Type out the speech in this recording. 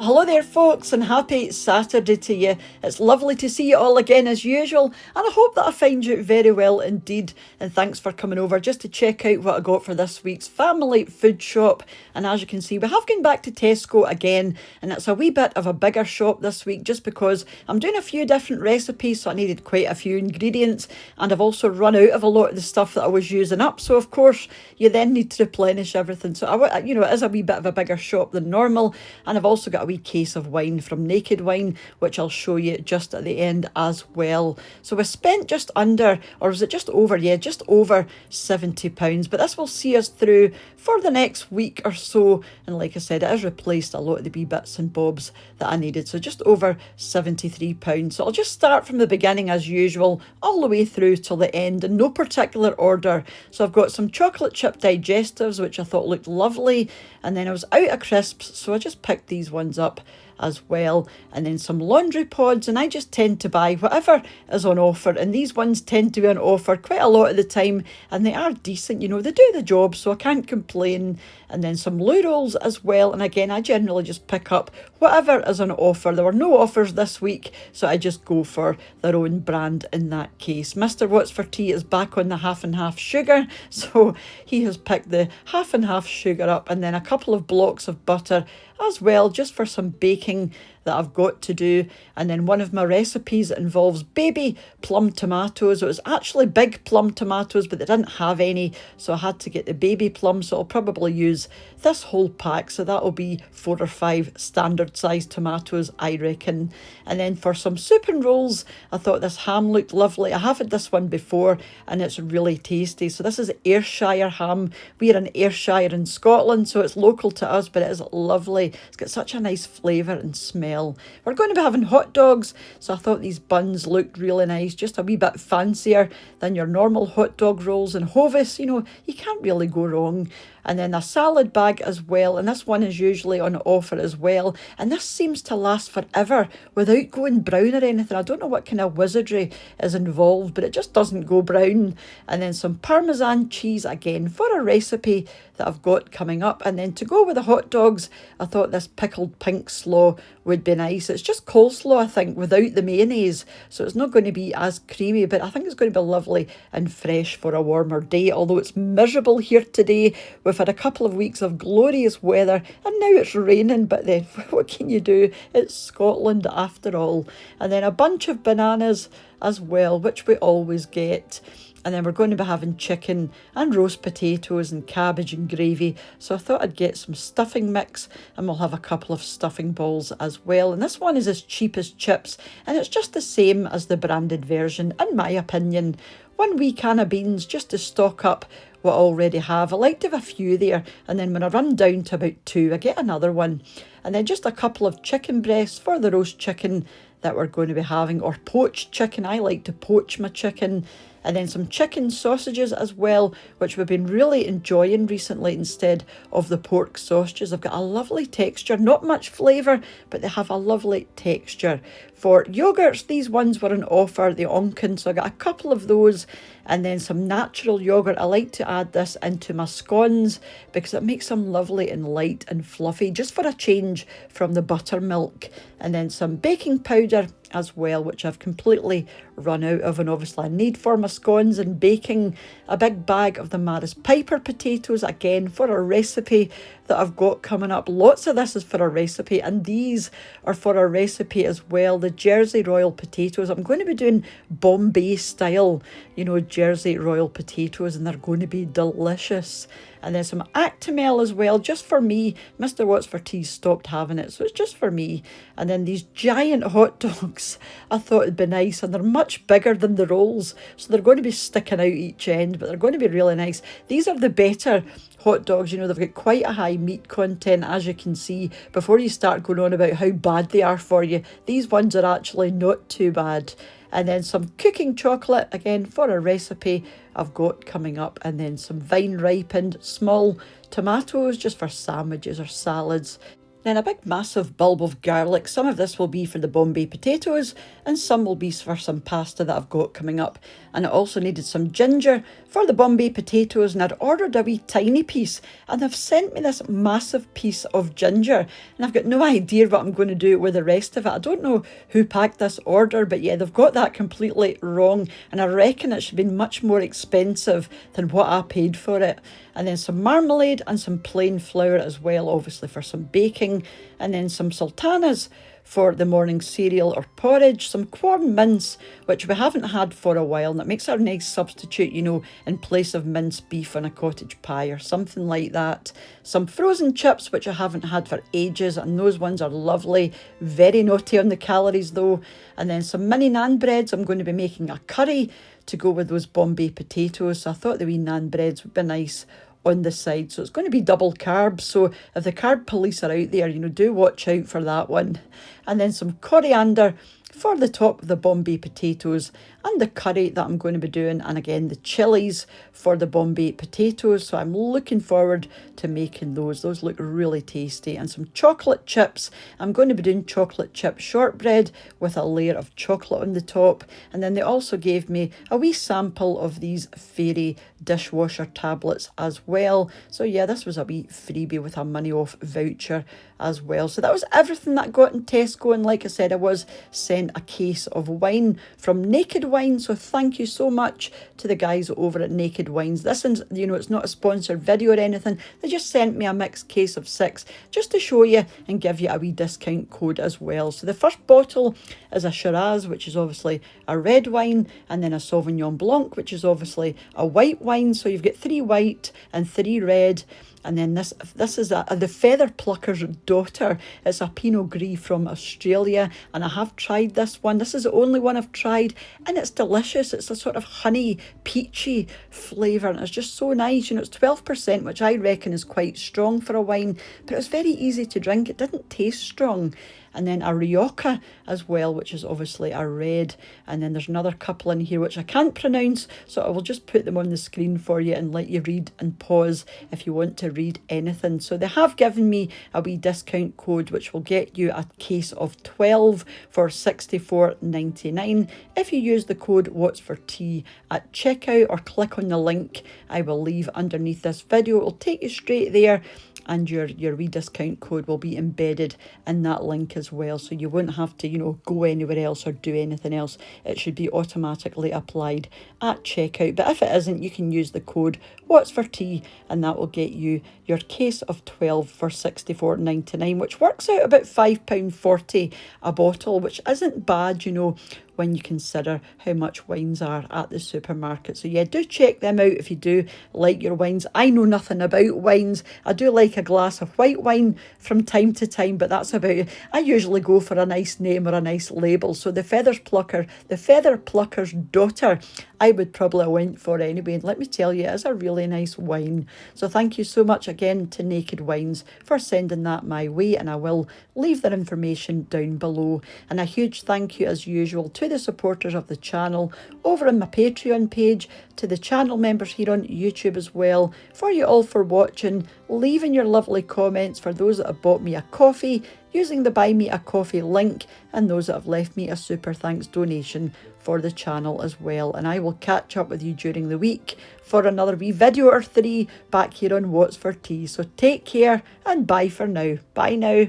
Hello there folks, and happy Saturday to you. It's lovely to see you all again as usual, and I hope that I find you very well indeed, and thanks for coming over just to check out what I got for this week's family food shop. And as you can see, we have gone back to Tesco again, and it's a wee bit of a bigger shop this week just because I'm doing a few different recipes, so I needed quite a few ingredients, and I've also run out of a lot of the stuff that I was using up, so of course you then need to replenish everything. So it is a wee bit of a bigger shop than normal, and I've also got a wee case of wine from Naked Wine, which I'll show you just at the end as well. So we spent just under, or was it just over? Yeah, just over £70, but this will see us through for the next week or so. And like I said, it has replaced a lot of the wee bits and bobs that I needed. So just over £73. So I'll just start from the beginning as usual, all the way through till the end in no particular order. So I've got some chocolate chip digestives, which I thought looked lovely. And then I was out of crisps, so I just picked these ones up as well, and then some laundry pods, and I just tend to buy whatever is on offer, and these ones tend to be on offer quite a lot of the time, and they are decent, they do the job, so I can't complain. And then some loo rolls as well, and again I generally just pick up whatever is on offer. There were no offers this week, so I just go for their own brand in that case. Mr. What's for Tea is back on the half and half sugar, so he has picked the half and half sugar up, and then a couple of blocks of butter as well, just for some baking that I've got to do. And then one of my recipes involves baby plum tomatoes. It was actually big plum tomatoes, but they didn't have any, so I had to get the baby plum. So I'll probably use this whole pack, so that'll be 4 or 5 standard sized tomatoes, I reckon. And then for some soup and rolls, I thought this ham looked lovely. I have had this one before and it's really tasty. So this is Ayrshire ham. We're in Ayrshire in Scotland, so it's local to us, but it is lovely. It's got such a nice flavour and smell. We're going to be having hot dogs, so I thought these buns looked really nice, just a wee bit fancier than your normal hot dog rolls. And Hovis, you can't really go wrong. And then a salad bag as well, and this one is usually on offer as well, and this seems to last forever without going brown or anything. I don't know what kind of wizardry is involved, but it just doesn't go brown. And then some Parmesan cheese again for a recipe that I've got coming up. And then to go with the hot dogs, I thought this pickled pink slaw would be nice. It's just coleslaw, I think, without the mayonnaise, so it's not going to be as creamy, but I think it's going to be lovely and fresh for a warmer day, although it's miserable here today. We've had a couple of weeks of glorious weather, and now it's raining, but then what can you do? It's Scotland after all. And then a bunch of bananas as well, which we always get. And then we're going to be having chicken and roast potatoes and cabbage and gravy. So I thought I'd get some stuffing mix, and we'll have a couple of stuffing balls as well. And this one is as cheap as chips, and it's just the same as the branded version, in my opinion. One wee can of beans just to stock up what I already have. I like to have a few there, and then when I run down to about 2, I get another one. And then just a couple of chicken breasts for the roast chicken that we're going to be having, or poached chicken. I like to poach my chicken. And then some chicken sausages as well, which we've been really enjoying recently instead of the pork sausages. They've got a lovely texture, not much flavour, but they have a lovely texture. For yoghurts, these ones were on offer, the Onken, so I got a couple of those. And then some natural yoghurt. I like to add this into my scones because it makes them lovely and light and fluffy, just for a change from the buttermilk. And then some baking powder as well, which I've completely run out of, and obviously I need for my scones and baking. A big bag of the Maris Piper potatoes, again for a recipe that I've got coming up. Lots of this is for a recipe, and these are for a recipe as well. The Jersey Royal potatoes, I'm going to be doing Bombay style, Jersey Royal potatoes, and they're going to be delicious. And then some Actimel as well, just for me. Mr. What's for Tea stopped having it, so it's just for me. And then these giant hot dogs, I thought it'd be nice, and they're much bigger than the rolls, so they're going to be sticking out each end, but they're going to be really nice. These are the better hot dogs, they've got quite a high meat content, as you can see. Before you start going on about how bad they are for you, these ones are actually not too bad. And then some cooking chocolate, again for a recipe I've got coming up. And then some vine ripened small tomatoes just for sandwiches or salads. Then a big massive bulb of garlic. Some of this will be for the Bombay potatoes and some will be for some pasta that I've got coming up. And I also needed some ginger for the Bombay potatoes, and I'd ordered a wee tiny piece and they've sent me this massive piece of ginger and I've got no idea what I'm going to do with the rest of it. I don't know who packed this order, but yeah, they've got that completely wrong and I reckon it should be much more expensive than what I paid for it. And then some marmalade and some plain flour as well, obviously for some baking, and then some sultanas for the morning cereal or porridge, some corn mince, which we haven't had for a while, and it makes a nice substitute, you know, in place of minced beef on a cottage pie or something like that. Some frozen chips, which I haven't had for ages, and those ones are lovely, very naughty on the calories though. And then some mini naan breads. I'm going to be making a curry to go with those Bombay potatoes, so I thought the wee naan breads would be nice on the side. So it's going to be double carbs, so if the carb police are out there, you know, do watch out for that one. And then some coriander for the top of the Bombay potatoes and the curry that I'm going to be doing, and again the chilies for the Bombay potatoes. So I'm looking forward to making those. Those look really tasty. And some chocolate chips. I'm going to be doing chocolate chip shortbread with a layer of chocolate on the top. And then they also gave me a wee sample of these fairy dishwasher tablets as well. So yeah, this was a wee freebie with a money off voucher as well. So that was everything that I got in Tesco, and like I said, I was sent a case of wine from Naked Wine, so thank you so much to the guys over at Naked Wines. This is, you know, it's not a sponsored video or anything, they just sent me a mixed case of 6 just to show you and give you a wee discount code as well. So the first bottle is a Shiraz, which is obviously a red wine, and then a Sauvignon Blanc, which is obviously a white wine. So you've got 3 white and 3 red. And then this is the Feather Plucker's Daughter. It's a Pinot Gris from Australia, and I have tried this one. This is the only one I've tried, and it's delicious. It's a sort of honey, peachy flavour, and it's just so nice. You know, it's 12%, which I reckon is quite strong for a wine, but it was very easy to drink. It didn't taste strong. And then a Rioja as well, which is obviously a red. And then there's another couple in here which I can't pronounce, so I will just put them on the screen for you and let you read and pause if you want to read anything. So they have given me a wee discount code which will get you a case of 12 for $64.99 if you use the code WhatsFortea at checkout, or click on the link I will leave underneath this video. It will take you straight there, and your wee discount code will be embedded in that link as well, so you won't have to, you know, go anywhere else or do anything else. It should be automatically applied at checkout, but if it isn't, you can use the code WhatsFortea and that will get you your case of 12 for $64.99, which works out about £5.40 a bottle, which isn't bad, you know, when you consider how much wines are at the supermarket. So yeah, do check them out if you do like your wines. I know nothing about wines. I do like a glass of white wine from time to time, but that's about it. I usually go for a nice name or a nice label. So the Feather Plucker's Daughter, I would probably have went for anyway. And let me tell you, it's a really nice wine. So thank you so much again to Naked Wines for sending that my way, and I will leave their information down below. And a huge thank you as usual to the supporters of the channel over on my Patreon page, to the channel members here on YouTube as well, for you all for watching, leaving your lovely comments, for those that have bought me a coffee using the Buy Me a Coffee link, and those that have left me a super thanks donation for the channel as well. And I will catch up with you during the week for another wee video or 3 back here on What's for Tea. So take care and bye for now. Bye now.